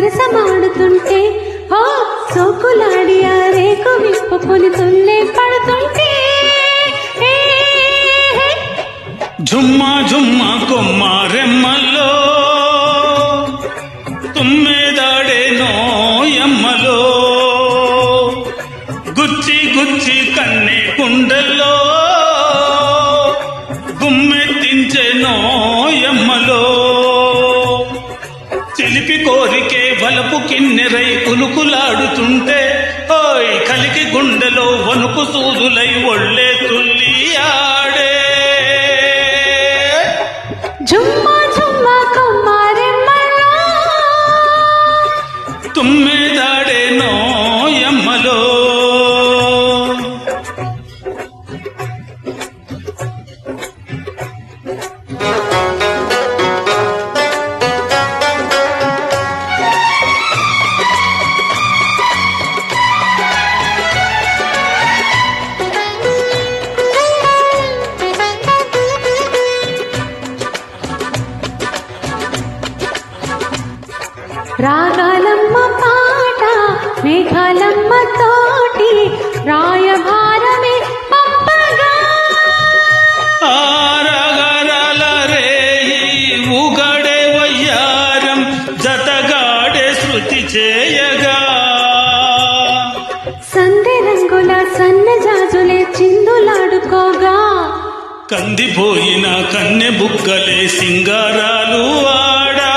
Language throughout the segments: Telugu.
సరసమాడుతుంటే ఓ సోకులాడి ఆ రేకు విప్పుకొని తుల్లే పడుతుంటే జుమ్మా జుమ్మా కొమ్మారెమ్మలో తుమ్మెదాడే నోయమ్మలో గుచ్చి గుచ్చి కన్నె కుండల్లో గుమ్మెత్తించే నోయమ్మలో చిలిపి కోరికే వలపు కిన్నెరై కులుకులాడుతుంటే ఓయ్ కలికి గుండెలో వణుకు సూదులై ఒళ్ళే తుల్లి ఆడే జుమ్మా జుమ్మా కొమ్మారెమ్మలో తుమ్మెదాడే నోయమ్మలో రాగాలమ్మ పాట మేఘాలమ్మ తోటి రాయభారమే పంపగా ఆరగరల రేయి ఉగడే వయ్యారం జతగాడే శృతి చేయగా సందె రంగుల సన్నజాజులే చిందులాడుకోగా కందిపోయిన కన్నె బుక్కలే సింగారాలు ఆడా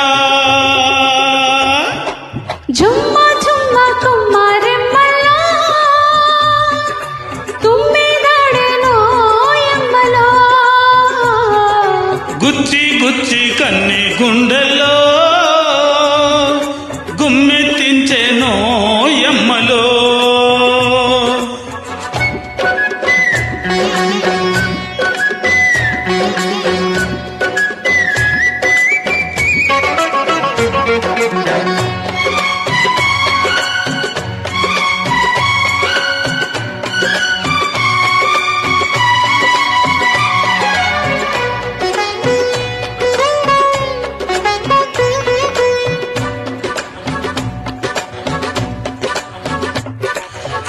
జుమ్మా జుమ్మా కొమ్మారెమ్మలో తుమ్మెదాడే నోయమ్మలో గుచ్చి గుచ్చి కన్నె గుండెల్లో గుమ్మెత్తించే నోయమ్మలో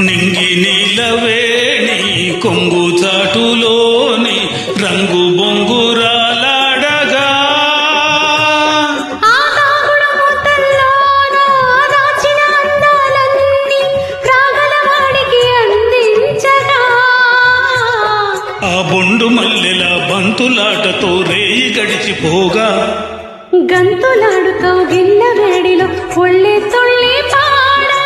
నింగి నీలవేణి కొంగు చాటులోని రంగు బొంగురాలాడగా ఆ దాగుడు మూతల్లోన దాచిన అందాలన్నీ రాగలవాడికి అందించగా ఆ బొండు మల్లెల బంతులాటతో రేయి గడిచిపోగా గంతులాడుతో గిల్ల వేడిలో ఒళ్ళే తుళ్ళి పాడా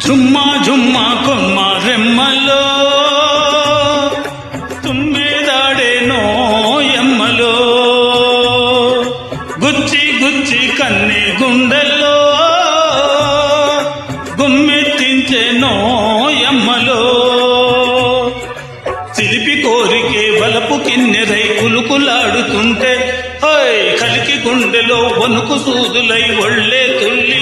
జుమ్మా జుమ్మా కొమ్మారెమ్మలో తుమ్మెదాడే నోయమ్మలో గుచ్చి గుచ్చి కన్నె గుండెల్లో గుమ్మెత్తించే నోయమ్మలో చిలిపి కోరికే వలపు కిన్నెరై కులుకులాడుతుంటే హోయ్ కలికి గుండెలో వణుకు సూదులై ఒళ్ళే తుల్లి